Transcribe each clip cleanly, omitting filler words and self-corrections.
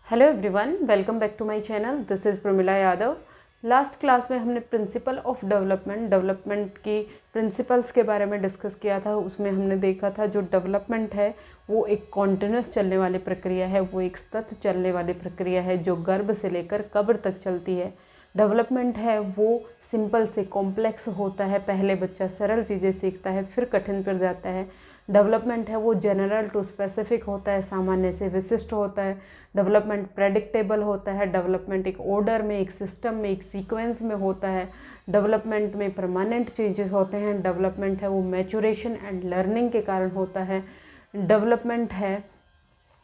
Hello everyone, welcome back to my channel. This is Pramila Yadav. Last class में हमने principle of development की principles के बारे में डिस्कस किया था। उसमें हमने देखा था जो डेवलपमेंट है वो एक कॉन्टिन्यूस चलने वाली प्रक्रिया है, वो एक सतत चलने वाली प्रक्रिया है जो गर्भ से लेकर कब्र तक चलती है। डेवलपमेंट है वो सिंपल से कॉम्प्लेक्स होता है। पहले बच्चा सरल चीज़ें सीखता है, फिर कठिन पर जाता है। डेवलपमेंट है वो जनरल टू स्पेसिफिक होता है, सामान्य से विशिष्ट होता है। डेवलपमेंट प्रेडिक्टेबल होता है। डेवलपमेंट एक ऑर्डर में, एक सिस्टम में, एक सीक्वेंस में होता है। डेवलपमेंट में परमानेंट चेंजेस होते हैं। डेवलपमेंट है वो मैचुरेशन एंड लर्निंग के कारण होता है। डेवलपमेंट है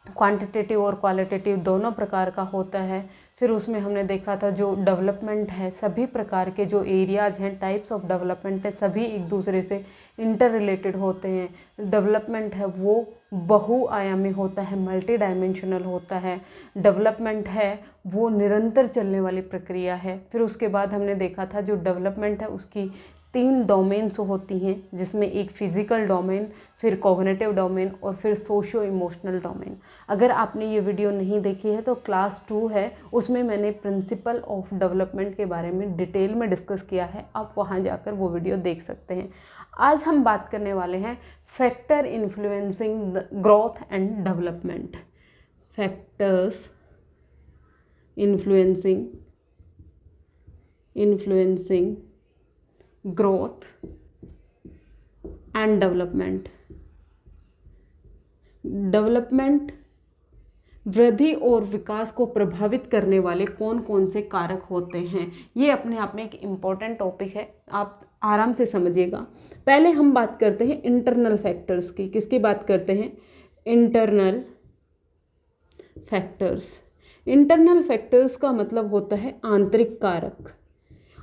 क्वांटिटेटिव और क्वालिटेटिव दोनों प्रकार का होता है। फिर उसमें हमने देखा था जो डेवलपमेंट है, सभी प्रकार के जो एरियाज हैं, टाइप्स ऑफ डेवलपमेंट है, सभी एक दूसरे से इंटर रिलेटेड होते हैं। डेवलपमेंट है वो बहुआयामी होता है, मल्टी डायमेंशनल होता है। डेवलपमेंट है वो निरंतर चलने वाली प्रक्रिया है। फिर उसके बाद हमने देखा था जो डेवलपमेंट है उसकी 3 डोमेन्स होती हैं, जिसमें एक फिजिकल डोमेन, फिर कॉग्निटिव डोमेन और फिर सोशियो इमोशनल डोमेन। अगर आपने ये वीडियो नहीं देखी है तो क्लास 2 है, उसमें मैंने प्रिंसिपल ऑफ डेवलपमेंट के बारे में डिटेल में डिस्कस किया है। आप वहाँ जाकर वो वीडियो देख सकते हैं। आज हम बात करने वाले हैं factor influencing growth and development. Factors influencing growth and development. Development वृद्धि और विकास को प्रभावित करने वाले कौन कौन से कारक होते हैं, ये अपने आप में एक इम्पॉर्टेंट टॉपिक है, आप आराम से समझिएगा। पहले हम बात करते हैं इंटरनल फैक्टर्स की। किसकी बात करते हैं? Internal factors. इंटरनल फैक्टर्स का मतलब होता है आंतरिक कारक।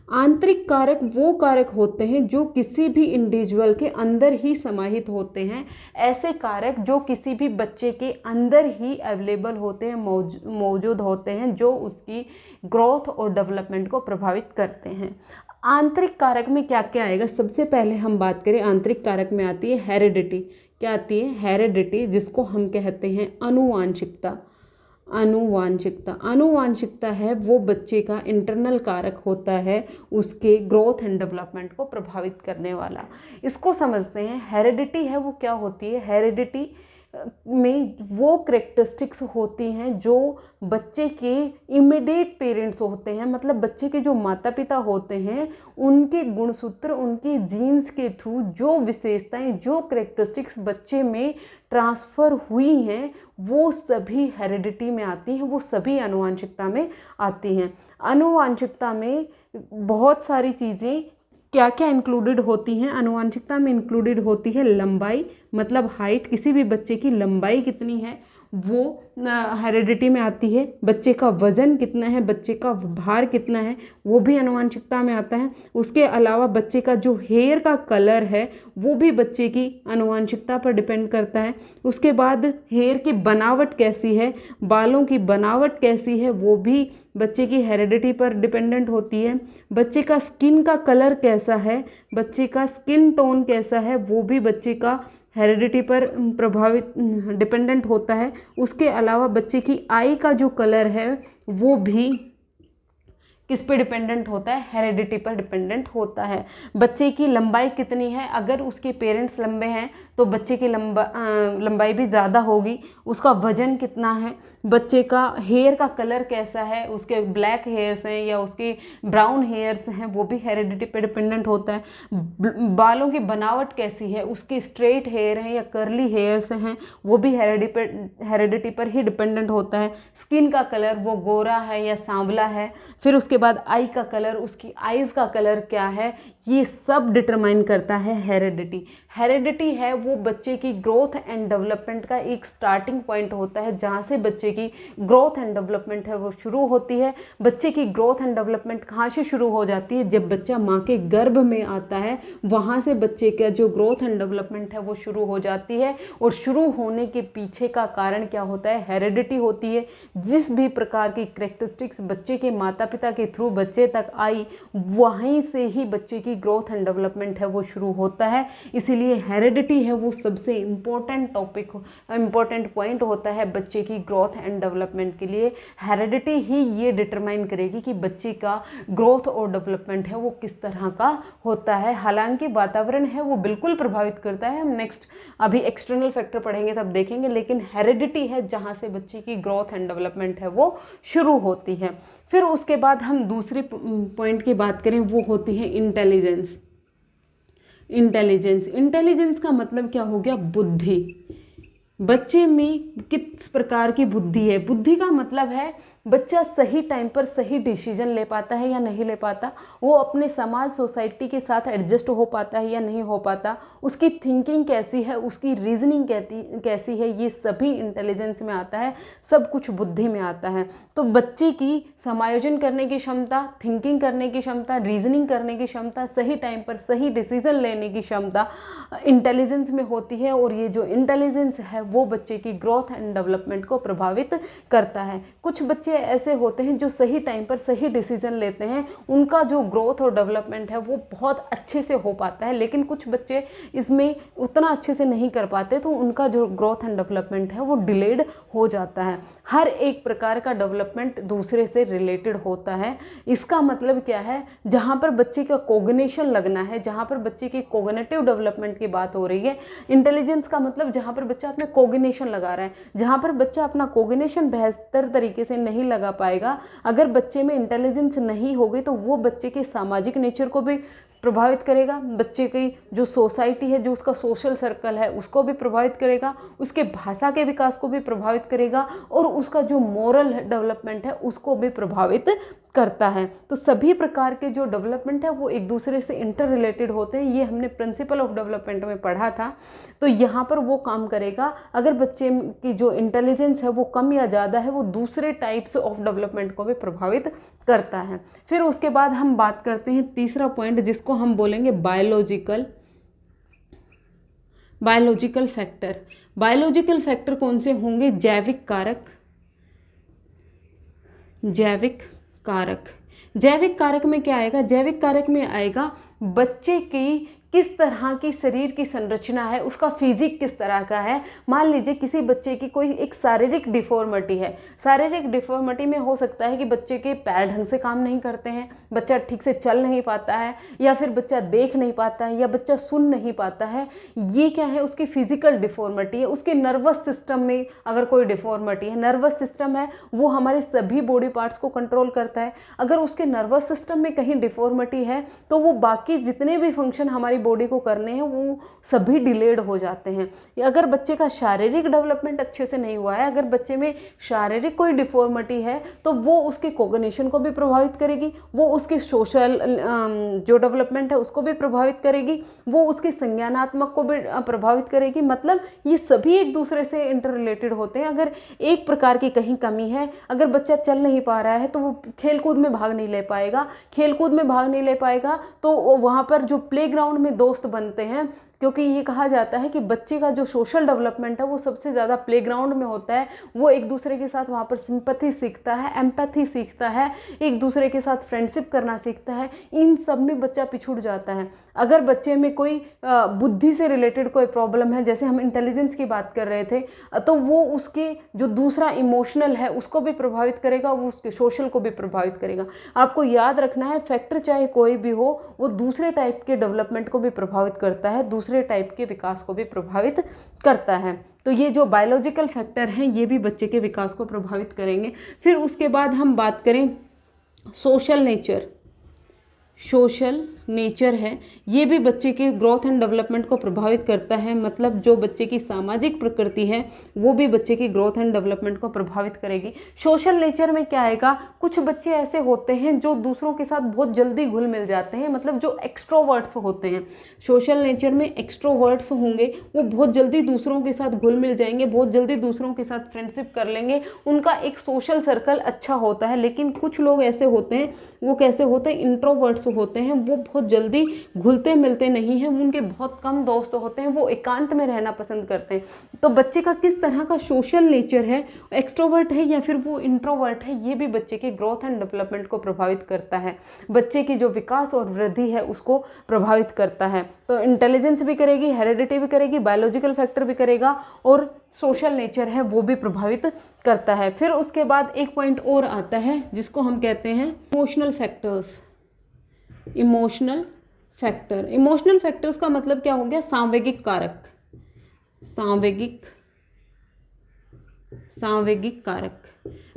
आंतरिक कारक वो कारक होते हैं जो किसी भी इंडिविजुअल के अंदर ही समाहित होते हैं। ऐसे कारक जो किसी भी बच्चे के अंदर ही अवेलेबल होते हैं, मौजूद होते हैं, जो उसकी ग्रोथ और डेवलपमेंट को प्रभावित करते हैं। आंतरिक कारक में क्या क्या आएगा? सबसे पहले हम बात करें, आंतरिक कारक में आती है हेरिडिटी। क्या आती है? हेरिडिटी, जिसको हम कहते हैं अनुवांशिकता। अनुवांशिकता है वो बच्चे का इंटरनल कारक होता है, उसके ग्रोथ एंड डेवलपमेंट को प्रभावित करने वाला। इसको समझते हैं। हेरिडिटी है वो क्या होती है? हेरिडिटी में वो करेक्टरिस्टिक्स होती हैं जो बच्चे के इमीडिएट पेरेंट्स होते हैं, मतलब बच्चे के जो माता पिता होते हैं, उनके गुणसूत्र, उनके जीन्स के थ्रू जो विशेषताएं, जो करेक्टरिस्टिक्स बच्चे में ट्रांसफ़र हुई हैं, वो सभी हेरिडिटी में आती हैं, वो सभी आनुवांशिकता में आती हैं। आनुवांशिकता में बहुत सारी चीज़ें क्या क्या इंक्लूडेड होती हैं? आनुवांशिकता में इंक्लूडेड होती है लंबाई, मतलब हाइट, किसी भी बच्चे की लंबाई कितनी है वो हेरिडिटी में आती है। बच्चे का वज़न कितना है, बच्चे का भार कितना है, वो भी आनुवांशिकता में आता है। उसके अलावा बच्चे का जो हेयर का कलर है वो भी बच्चे की आनुवांशिकता पर डिपेंड करता है। उसके बाद हेयर की बनावट कैसी है, बालों की बनावट कैसी है, वो भी बच्चे की हेरिडिटी पर डिपेंडेंट होती है। बच्चे का स्किन का कलर कैसा है, बच्चे का स्किन टोन कैसा है, वो भी बच्चे का हेरिडिटी पर प्रभावित डिपेंडेंट होता है। उसके अलावा बच्चे की आई का जो कलर है वो भी किस पे डिपेंडेंट होता है? हेरिडिटी पर डिपेंडेंट होता है। बच्चे की लंबाई कितनी है, अगर उसके पेरेंट्स लंबे हैं तो बच्चे की लंबाई भी ज़्यादा होगी। उसका वजन कितना है, बच्चे का हेयर का कलर कैसा है, उसके ब्लैक हेयर्स हैं या उसके ब्राउन हेयर्स हैं, वो भी हेरिडिटी पर डिपेंडेंट होता है। बालों की बनावट कैसी है, उसके स्ट्रेट हेयर हैं या कर्ली हेयर्स हैं, वो भी हेरिडिटी पर ही डिपेंडेंट होता है। स्किन का कलर वो गोरा है या सांवला है। फिर उसके बाद आई का कलर, उसकी आईज़ का कलर क्या है, ये सब डिटरमाइन करता है हेरिडिटी। हेरिडिटी है वो बच्चे की ग्रोथ एंड डेवलपमेंट का एक स्टार्टिंग पॉइंट होता है, जहाँ से बच्चे की ग्रोथ एंड डेवलपमेंट है वो शुरू होती है। बच्चे की ग्रोथ एंड डेवलपमेंट कहाँ से शुरू हो जाती है? जब बच्चा माँ के गर्भ में आता है, वहाँ से बच्चे का जो ग्रोथ एंड डेवलपमेंट है वो शुरू हो जाती है। और शुरू होने के पीछे का कारण क्या होता है? हेरिडिटी होती है। जिस भी प्रकार की करेक्टरिस्टिक्स बच्चे के माता पिता के थ्रू बच्चे तक आई, वहीं से ही बच्चे की ग्रोथ एंड डेवलपमेंट है वो शुरू होता है। इसीलिए लिए हेरिडिटी है वो सबसे इम्पोर्टेंट टॉपिक, इम्पोर्टेंट पॉइंट होता है बच्चे की ग्रोथ एंड डेवलपमेंट के लिए। हेरिडिटी ही ये डिटरमाइन करेगी कि बच्चे का ग्रोथ और डेवलपमेंट है वो किस तरह का होता है। हालांकि वातावरण है वो बिल्कुल प्रभावित करता है, हम नेक्स्ट अभी एक्सटर्नल फैक्टर पढ़ेंगे तब देखेंगे, लेकिन हेरिडिटी है जहाँ से बच्चे की ग्रोथ एंड डेवलपमेंट है वो शुरू होती है। फिर उसके बाद हम दूसरे पॉइंट की बात करें, वो होती है इंटेलिजेंस। इंटेलिजेंस का मतलब क्या हो गया? बुद्धि। बच्चे में किस प्रकार की बुद्धि है? बुद्धि का मतलब है बच्चा सही टाइम पर सही डिसीजन ले पाता है या नहीं ले पाता, वो अपने समाज सोसाइटी के साथ एडजस्ट हो पाता है या नहीं हो पाता, उसकी थिंकिंग कैसी है, उसकी रीजनिंग कैसी है, ये सभी इंटेलिजेंस में आता है, सब कुछ बुद्धि में आता है। तो बच्चे की समायोजन करने की क्षमता, थिंकिंग करने की क्षमता, रीजनिंग करने की क्षमता, सही टाइम पर सही डिसीजन लेने की क्षमता इंटेलिजेंस में होती है। और ये जो इंटेलिजेंस है वो बच्चे की ग्रोथ एंड डेवलपमेंट को प्रभावित करता है। कुछ बच्चे ऐसे होते हैं जो सही टाइम पर सही डिसीजन लेते हैं, उनका जो ग्रोथ और डेवलपमेंट है वो बहुत अच्छे से हो पाता है, लेकिन कुछ बच्चे इसमें उतना अच्छे से नहीं कर पाते, तो उनका जो ग्रोथ एंड डेवलपमेंट है वो डिलेड हो जाता है। हर एक प्रकार का डेवलपमेंट दूसरे से रिलेटेड होता है। इसका मतलब क्या है? जहाँ पर बच्चे का कोग्निशन लगना है, जहाँ पर बच्चे की कोग्निटिव डेवलपमेंट की बात हो रही है, इंटेलिजेंस का मतलब जहाँ पर बच्चा अपना कोग्निशन लगा रहा है, जहाँ पर बच्चा अपना कोग्निशन बेहतर तरीके से नहीं लगा पाएगा, अगर बच्चे में इंटेलिजेंस नहीं होगी तो वो बच्चे के सामाजिक नेचर को भी प्रभावित करेगा, बच्चे की जो सोसाइटी है, जो उसका सोशल सर्कल है उसको भी प्रभावित करेगा, उसके भाषा के विकास को भी प्रभावित करेगा, और उसका जो मोरल डेवलपमेंट है उसको भी प्रभावित करता है। तो सभी प्रकार के जो डेवलपमेंट है वो एक दूसरे से इंटर रिलेटेड होते हैं, ये हमने प्रिंसिपल ऑफ डेवलपमेंट में पढ़ा था। तो यहाँ पर वो काम करेगा, अगर बच्चे की जो इंटेलिजेंस है वो कम या ज़्यादा है, वो दूसरे टाइप्स ऑफ डेवलपमेंट को भी प्रभावित करता है। फिर उसके बाद हम बात करते हैं तीसरा पॉइंट, जिसको हम बोलेंगे बायोलॉजिकल फैक्टर। बायोलॉजिकल फैक्टर कौन से होंगे? जैविक कारक में क्या आएगा? जैविक कारक में आएगा बच्चे की किस तरह की शरीर की संरचना है, उसका फिजिक किस तरह का है। मान लीजिए किसी बच्चे की कोई एक शारीरिक डिफॉर्मिटी है, शारीरिक डिफॉर्मिटी में हो सकता है कि बच्चे के पैर ढंग से काम नहीं करते हैं, बच्चा ठीक से चल नहीं पाता है, या फिर बच्चा देख नहीं पाता है, या बच्चा सुन नहीं पाता है। ये क्या है? उसकी फिजिकल डिफॉर्मिटी है। उसके नर्वस सिस्टम में अगर कोई डिफॉर्मिटी है, नर्वस सिस्टम है वो हमारे सभी बॉडी पार्ट्स को कंट्रोल करता है, अगर उसके नर्वस सिस्टम में कहीं डिफॉर्मिटी है तो वो बाकी जितने भी फंक्शन हमारी बॉडी को करने हैं वो सभी डिलेड हो जाते हैं। अगर बच्चे का शारीरिक डेवलपमेंट अच्छे से नहीं हुआ है, अगर बच्चे में शारीरिक कोई डिफॉर्मिटी है तो वो उसके कोग्निशन को भी प्रभावित करेगी, वो उसके सोशल जो डेवलपमेंट है उसको भी प्रभावित करेगी, वो उसके संज्ञानात्मक को भी प्रभावित करेगी। मतलब ये सभी एक दूसरे से इंटर रिलेटेड होते हैं। अगर एक प्रकार की कहीं कमी है, अगर बच्चा चल नहीं पा रहा है तो वो खेलकूद में भाग नहीं ले पाएगा, खेलकूद में भाग नहीं ले पाएगा तो वहाँ पर जो प्लेग्राउंड में दोस्त बनते हैं, क्योंकि ये कहा जाता है कि बच्चे का जो सोशल डेवलपमेंट है वो सबसे ज़्यादा प्लेग्राउंड में होता है। वो एक दूसरे के साथ वहाँ पर सिंपैथी सीखता है, एम्पैथी सीखता है, एक दूसरे के साथ फ्रेंडशिप करना सीखता है। इन सब में बच्चा पिछुड़ जाता है। अगर बच्चे में कोई बुद्धि से रिलेटेड कोई प्रॉब्लम है, जैसे हम इंटेलिजेंस की बात कर रहे थे, तो वो उसके जो दूसरा इमोशनल है उसको भी प्रभावित करेगा, वो उसके सोशल को भी प्रभावित करेगा। आपको याद रखना है, फैक्टर चाहे कोई भी हो वो दूसरे टाइप के डेवलपमेंट को भी प्रभावित करता है, दूसरे टाइप के विकास को भी प्रभावित करता है। तो ये जो बायोलॉजिकल फैक्टर हैं ये भी बच्चे के विकास को प्रभावित करेंगे। फिर उसके बाद हम बात करें सोशल नेचर है, ये भी बच्चे के ग्रोथ एंड डेवलपमेंट को प्रभावित करता है। मतलब जो बच्चे की सामाजिक प्रकृति है वो भी बच्चे की ग्रोथ एंड डेवलपमेंट को प्रभावित करेगी। सोशल नेचर में क्या आएगा? कुछ बच्चे ऐसे होते हैं जो दूसरों के साथ बहुत जल्दी घुल मिल जाते हैं, मतलब जो एक्सट्रोवर्ट्स होते हैं। सोशल नेचर में एक्सट्रोवर्ट्स होंगे, वो बहुत जल्दी दूसरों के साथ घुल मिल जाएंगे, बहुत जल्दी दूसरों के साथ फ्रेंडशिप कर लेंगे, उनका एक सोशल सर्कल अच्छा होता है। लेकिन कुछ लोग ऐसे होते हैं, वो कैसे होते हैं? इंट्रोवर्ट्स होते हैं वो बहुत जल्दी घुलते मिलते नहीं हैं, उनके बहुत कम दोस्त होते हैं, वो एकांत में रहना पसंद करते हैं। तो बच्चे का किस तरह का सोशल नेचर है, एक्सट्रोवर्ट है या फिर वो इंट्रोवर्ट है, ये भी बच्चे के ग्रोथ एंड डेवलपमेंट को प्रभावित करता है, बच्चे की जो विकास और वृद्धि है उसको प्रभावित करता है। तो इंटेलिजेंस भी करेगी, हेरिडिटी भी करेगी, बायोलॉजिकल फैक्टर भी करेगा और सोशल नेचर है वो भी प्रभावित करता है। फिर उसके बाद एक पॉइंट और आता है जिसको हम कहते हैं emotional factors. Emotional factor, emotional factors का मतलब क्या हो गया, सांवेगिक कारक। सांवेगिक कारक,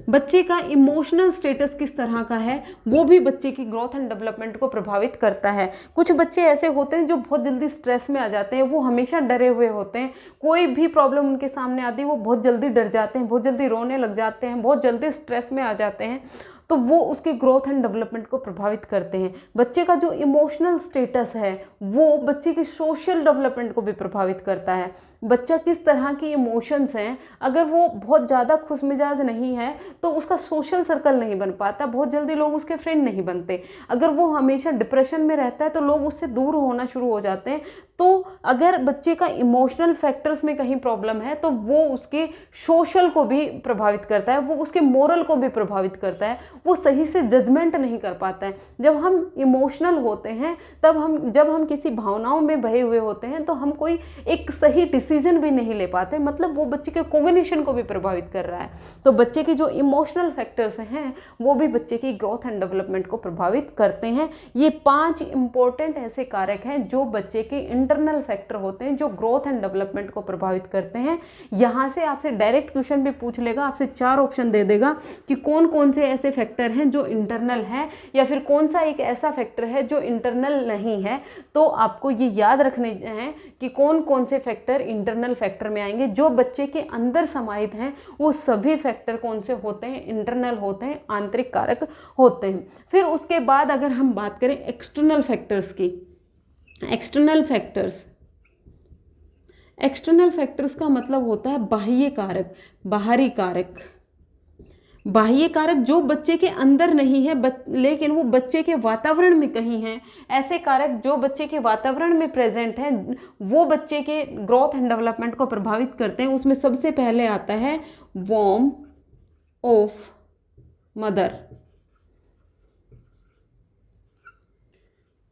बच्चे का इमोशनल स्टेटस किस तरह का है वो भी बच्चे की ग्रोथ एंड डेवलपमेंट को प्रभावित करता है। कुछ बच्चे ऐसे होते हैं जो बहुत जल्दी स्ट्रेस में आ जाते हैं, वो हमेशा डरे हुए होते हैं, कोई भी प्रॉब्लम उनके सामने आती है वो बहुत जल्दी डर जाते हैं, बहुत जल्दी रोने लग जाते हैं, बहुत जल्दी स्ट्रेस में आ जाते हैं, तो वो उसके ग्रोथ एंड डेवलपमेंट को प्रभावित करते हैं। बच्चे का जो इमोशनल स्टेटस है वो बच्चे की सोशल डेवलपमेंट को भी प्रभावित करता है। बच्चा किस तरह की इमोशंस हैं, अगर वो बहुत ज़्यादा खुशमिजाज नहीं है तो उसका सोशल सर्कल नहीं बन पाता, बहुत जल्दी लोग उसके फ्रेंड नहीं बनते। अगर वो हमेशा डिप्रेशन में रहता है तो लोग उससे दूर होना शुरू हो जाते हैं। तो अगर बच्चे का इमोशनल फैक्टर्स में कहीं प्रॉब्लम है तो वो उसके सोशल को भी प्रभावित करता है, वो उसके मोरल को भी प्रभावित करता है, वो सही से जजमेंट नहीं कर पाता है। जब हम इमोशनल होते हैं जब हम किसी भावनाओं में बहे हुए होते हैं तो हम कोई एक सही डिसीजन भी नहीं ले पाते, मतलब वो बच्चे के कोग्निशन को भी प्रभावित कर रहा है। तो बच्चे की जो इमोशनल फैक्टर्स हैं वो भी बच्चे की ग्रोथ एंड डेवलपमेंट को प्रभावित करते हैं। ये 5 इंपॉर्टेंट ऐसे कारक हैं जो बच्चे के इंटरनल फैक्टर होते हैं जो ग्रोथ एंड डेवलपमेंट को प्रभावित करते हैं। यहाँ से आपसे डायरेक्ट क्वेश्चन भी पूछ लेगा, आपसे 4 ऑप्शन दे देगा कि कौन कौन से ऐसे फैक्टर हैं जो इंटरनल है या फिर कौन सा एक ऐसा फैक्टर है जो इंटरनल नहीं है। तो आपको ये याद रखने हैं कि कौन कौन से फैक्टर इंटरनल फैक्टर में आएंगे। जो बच्चे के अंदर समाहित हैं वो सभी फैक्टर कौन से होते हैं, इंटरनल होते हैं, आंतरिक कारक होते हैं। फिर उसके बाद अगर हम बात करें एक्सटर्नल फैक्टर्स की, एक्सटर्नल फैक्टर्स का मतलब होता है बाह्य कारक, बाहरी कारक। बाह्य कारक जो बच्चे के अंदर नहीं है लेकिन वो बच्चे के वातावरण में कहीं है। ऐसे कारक जो बच्चे के वातावरण में प्रेजेंट हैं वो बच्चे के ग्रोथ एंड डेवलपमेंट को प्रभावित करते हैं। उसमें सबसे पहले आता है warm of mother,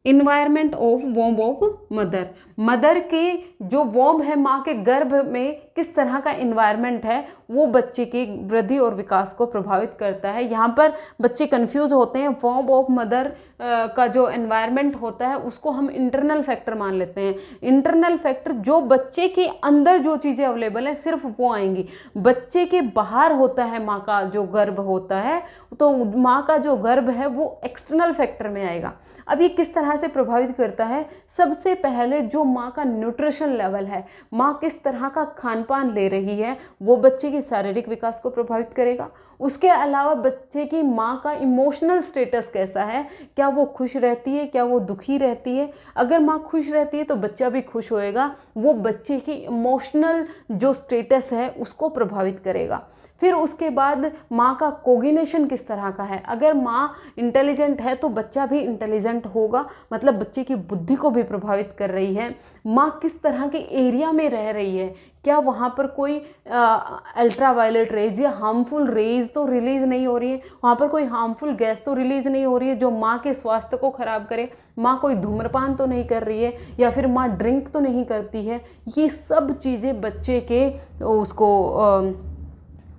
environment of warm of mother. Mother के जो वॉर्म है, माँ के गर्भ में किस तरह का इन्वायरमेंट है वो बच्चे की वृद्धि और विकास को प्रभावित करता है। यहाँ पर बच्चे कंफ्यूज होते हैं। वॉर्म ऑफ मदर का जो एनवायरनमेंट होता है उसको हम इंटरनल फैक्टर मान लेते हैं। इंटरनल फैक्टर जो बच्चे के अंदर जो चीज़ें अवेलेबल हैं सिर्फ वो आएंगी। बच्चे के बाहर होता है माँ का जो गर्भ होता है, तो माँ का जो गर्भ है वो एक्सटर्नल फैक्टर में आएगा। अब ये किस तरह से प्रभावित करता है? सबसे पहले जो माँ का न्यूट्रिशन लेवल है, माँ किस तरह का खान पान ले रही है, वो बच्चे के शारीरिक विकास को प्रभावित करेगा। उसके अलावा बच्चे की माँ का इमोशनल स्टेटस कैसा है, क्या वो खुश रहती है, क्या वो दुखी रहती है। अगर माँ खुश रहती है तो बच्चा भी खुश होएगा, वो बच्चे की इमोशनल जो स्टेटस है उसको प्रभावित करेगा। फिर उसके बाद माँ का कोग्निशन किस तरह का है। अगर माँ इंटेलिजेंट है तो बच्चा भी इंटेलिजेंट होगा, मतलब बच्चे की बुद्धि को भी प्रभावित कर रही है। माँ किस तरह के एरिया में रह रही है, क्या वहाँ पर कोई अल्ट्रावायलेट रेज या हार्मफुल रेज तो रिलीज़ नहीं हो रही है, वहाँ पर कोई हार्मफुल गैस तो रिलीज़ नहीं हो रही है जो माँ के स्वास्थ्य को ख़राब करे, माँ कोई धूम्रपान तो नहीं कर रही है, या फिर माँ ड्रिंक तो नहीं करती है। ये सब चीज़ें बच्चे के उसको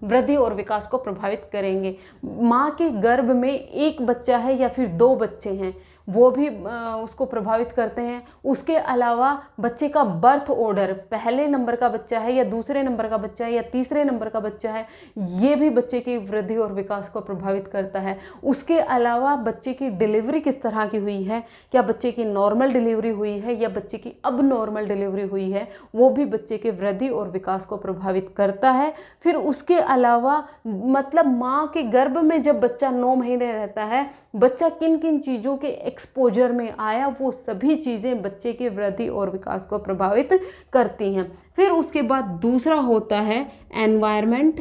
वृद्धि और विकास को प्रभावित करेंगे। माँ के गर्भ में एक बच्चा है या फिर 2 बच्चे हैं, वो भी उसको प्रभावित करते हैं। उसके अलावा बच्चे का बर्थ ऑर्डर, पहले नंबर का बच्चा है या दूसरे नंबर का बच्चा है या तीसरे नंबर का बच्चा है, ये भी बच्चे की वृद्धि और विकास को प्रभावित करता है। उसके अलावा बच्चे की डिलीवरी किस तरह की हुई है, क्या बच्चे की नॉर्मल डिलीवरी हुई है या बच्चे की अब नॉर्मल डिलीवरी हुई है, वो भी बच्चे के वृद्धि और विकास को प्रभावित करता है। फिर उसके अलावा मतलब माँ के गर्भ में जब बच्चा 9 महीने रहता है, बच्चा किन किन चीज़ों के एक्सपोजर में आया, वो सभी चीज़ें बच्चे की वृद्धि और विकास को प्रभावित करती हैं। फिर उसके बाद दूसरा होता है environment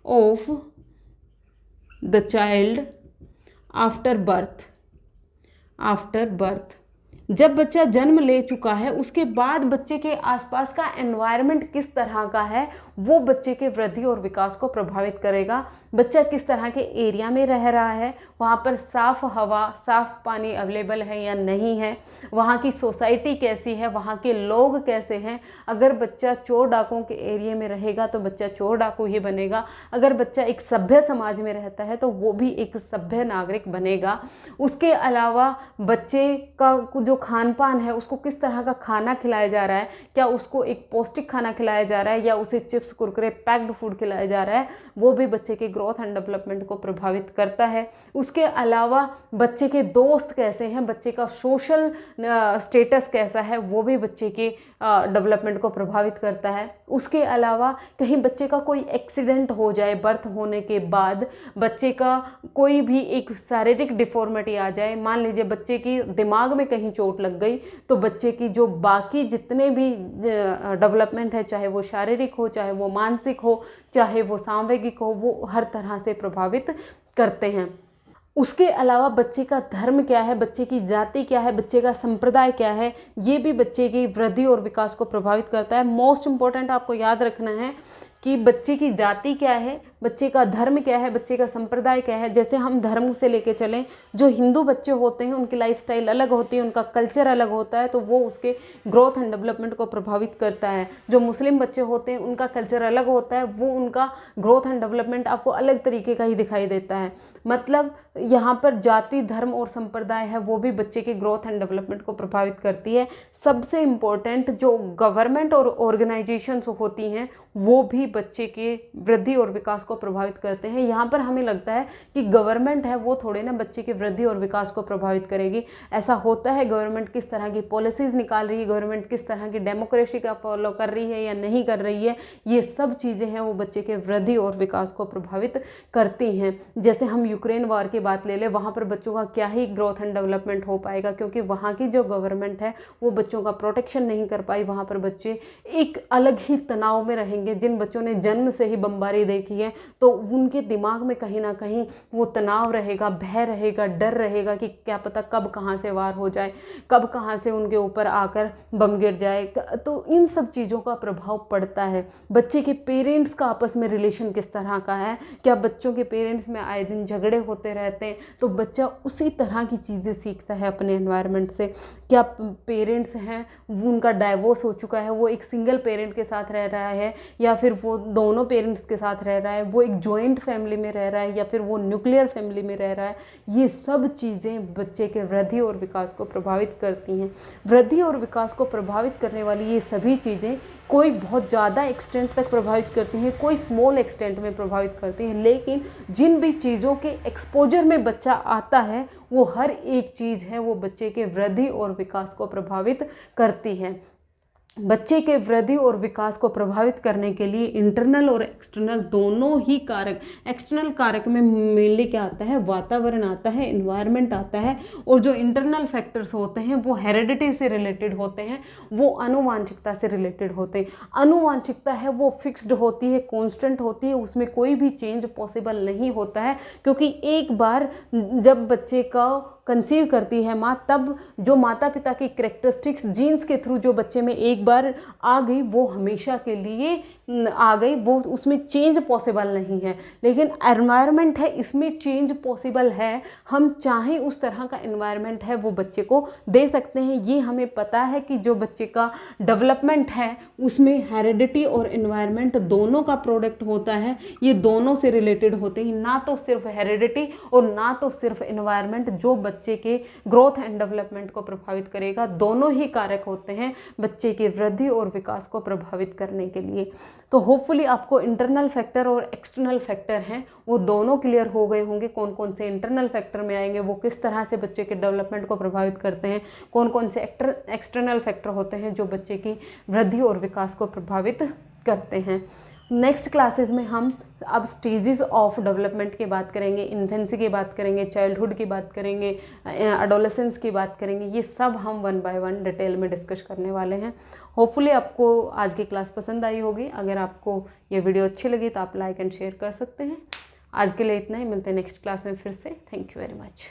of the child after birth. After birth. जब बच्चा जन्म ले चुका है उसके बाद बच्चे के आसपास का एनवायरनमेंट किस तरह का है वो बच्चे के वृद्धि और विकास को प्रभावित करेगा। बच्चा किस तरह के एरिया में रह रहा है, वहाँ पर साफ़ हवा साफ़ पानी अवेलेबल है या नहीं है, वहाँ की सोसाइटी कैसी है, वहाँ के लोग कैसे हैं। अगर बच्चा चोर डाकुओं के एरिया में रहेगा तो बच्चा चोर डाकू ही बनेगा। अगर बच्चा एक सभ्य समाज में रहता है तो वो भी एक सभ्य नागरिक बनेगा। उसके अलावा बच्चे का जो खान पान है उसको किस तरह का खाना खिलाया जा रहा है, क्या उसको एक पौष्टिक खाना खिलाया जा रहा है या उसे चिप्स कुरकुरे पैक्ड फूड खिलाया जा रहा है, वो भी बच्चे के ग्रोथ एंड डेवलपमेंट को प्रभावित करता है। उसके अलावा बच्चे के दोस्त कैसे हैं, बच्चे का सोशल स्टेटस कैसा है, वो भी बच्चे के डेवलपमेंट को प्रभावित करता है। उसके अलावा कहीं बच्चे का कोई एक्सीडेंट हो जाए बर्थ होने के बाद, बच्चे का कोई भी एक शारीरिक डिफॉर्मिटी आ जाए, मान लीजिए बच्चे की दिमाग में कहीं चोट लग गई तो बच्चे की जो बाकी जितने भी डेवलपमेंट है, चाहे वो शारीरिक हो, चाहे वो मानसिक हो, चाहे वो सांवेगिक हो, वो हर तरह से प्रभावित करते हैं। उसके अलावा बच्चे का धर्म क्या है, बच्चे की जाति क्या है, बच्चे का संप्रदाय क्या है, ये भी बच्चे की वृद्धि और विकास को प्रभावित करता है। मोस्ट इम्पॉर्टेंट आपको याद रखना है कि बच्चे की जाति क्या है, बच्चे का धर्म क्या है, बच्चे का संप्रदाय क्या है। जैसे हम धर्म से लेके चलें, जो हिंदू बच्चे होते हैं उनकी लाइफस्टाइल अलग होती है, उनका कल्चर अलग होता है, तो वो उसके ग्रोथ एंड डेवलपमेंट को प्रभावित करता है। जो मुस्लिम बच्चे होते हैं उनका कल्चर अलग होता है, वो उनका ग्रोथ एंड डेवलपमेंट आपको अलग तरीके का ही दिखाई देता है। मतलब यहाँ पर जाति धर्म और संप्रदाय है वो भी बच्चे के ग्रोथ एंड डेवलपमेंट को प्रभावित करती है। सबसे इम्पोर्टेंट जो गवर्नमेंट और ऑर्गेनाइजेशंस होती हैं वो भी बच्चे के वृद्धि और विकास को प्रभावित करते हैं। यहाँ पर हमें लगता है कि गवर्नमेंट है वो थोड़े ना बच्चे की वृद्धि और विकास को प्रभावित करेगी। ऐसा होता है, गवर्नमेंट किस तरह की पॉलिसीज़ निकाल रही है, गवर्नमेंट किस तरह की डेमोक्रेसी का फॉलो कर रही है या नहीं कर रही है, ये सब चीज़ें हैं वो बच्चे के वृद्धि और विकास को प्रभावित करती हैं। जैसे हम यूक्रेन वॉर की बात ले लें, वहाँ पर बच्चों का क्या ही ग्रोथ एंड डेवलपमेंट हो पाएगा, क्योंकि वहाँ की जो गवर्नमेंट है वो बच्चों का प्रोटेक्शन नहीं कर पाई। वहाँ पर बच्चे एक अलग ही तनाव में रहेंगे। जिन बच्चों ने जन्म से ही बमबारी देखी है तो उनके दिमाग में कहीं ना कहीं वो तनाव रहेगा, भय रहेगा, डर रहेगा कि क्या पता कब कहाँ से वार हो जाए, कब कहाँ से उनके ऊपर आकर बम गिर जाए। तो इन सब चीज़ों का प्रभाव पड़ता है। बच्चे के पेरेंट्स का आपस में रिलेशन किस तरह का है, क्या बच्चों के पेरेंट्स में आए दिन झगड़े होते रहते हैं तो बच्चा उसी तरह की चीज़ें सीखता है अपने एनवायरनमेंट से। क्या पेरेंट्स हैं उनका डाइवोर्स हो चुका है, वो एक सिंगल पेरेंट के साथ रह रहा है या फिर वो दोनों पेरेंट्स के साथ रह रहा है, वो एक जॉइंट फैमिली में रह रहा है या फिर वो न्यूक्लियर फैमिली में रह रहा है, ये सब चीज़ें बच्चे के वृद्धि और विकास को प्रभावित करती हैं। वृद्धि और विकास को प्रभावित करने वाली ये सभी चीज़ें कोई बहुत ज़्यादा एक्सटेंट तक प्रभावित करती हैं, कोई स्मॉल एक्सटेंट में प्रभावित करती हैं, लेकिन जिन भी चीज़ों के एक्सपोजर में बच्चा आता है वो हर एक चीज़ है वो बच्चे के वृद्धि और विकास को प्रभावित करती है। बच्चे के वृद्धि और विकास को प्रभावित करने के लिए इंटरनल और एक्सटर्नल दोनों ही कारक, एक्सटर्नल कारक में मेनली क्या आता है, वातावरण आता है, एनवायरनमेंट आता है, और जो इंटरनल फैक्टर्स होते हैं वो हेरिडिटी से रिलेटेड होते हैं, वो आनुवांशिकता से रिलेटेड होते हैं। आनुवांशिकता है वो फिक्स्ड होती है, कॉन्स्टेंट होती है, उसमें कोई भी चेंज पॉसिबल नहीं होता है, क्योंकि एक बार जब बच्चे का कंसीव करती है माँ, तब जो माता पिता की कैरेक्टरिस्टिक्स जीन्स के थ्रू जो बच्चे में एक बार आ गई वो हमेशा के लिए आ गई, वो उसमें चेंज पॉसिबल नहीं है। लेकिन एनवायरनमेंट है इसमें चेंज पॉसिबल है, हम चाहें उस तरह का एनवायरनमेंट है वो बच्चे को दे सकते हैं। ये हमें पता है कि जो बच्चे का डेवलपमेंट है उसमें हेरिडिटी और एनवायरनमेंट दोनों का प्रोडक्ट होता है, ये दोनों से रिलेटेड होते हैं, ना तो सिर्फ हेरिडिटी और ना तो सिर्फ एनवायरनमेंट जो बच्चे के ग्रोथ एंड डेवलपमेंट को प्रभावित करेगा। दोनों ही कारक होते हैं बच्चे की वृद्धि और विकास को प्रभावित करने के लिए। तो होपफुली आपको इंटरनल फैक्टर और एक्सटर्नल फैक्टर हैं वो दोनों क्लियर हो गए होंगे। कौन कौन से इंटरनल फैक्टर में आएंगे, वो किस तरह से बच्चे के डेवलपमेंट को प्रभावित करते हैं, कौन कौन से एक्सटर्नल फैक्टर होते हैं जो बच्चे की वृद्धि और विकास को प्रभावित करते हैं। नेक्स्ट क्लासेस में हम अब स्टेजेस ऑफ डेवलपमेंट की बात करेंगे, इन्फेंसी की बात करेंगे, चाइल्डहुड की बात करेंगे, एडोलेसेंस की बात करेंगे। ये सब हम 1 बाय 1 डिटेल में डिस्कस करने वाले हैं। होपफुली आपको आज की क्लास पसंद आई होगी। अगर आपको ये वीडियो अच्छी लगी तो आप लाइक एंड शेयर कर सकते हैं। आज के लिए इतना ही, मिलते हैं नेक्स्ट क्लास में फिर से। Thank you very much.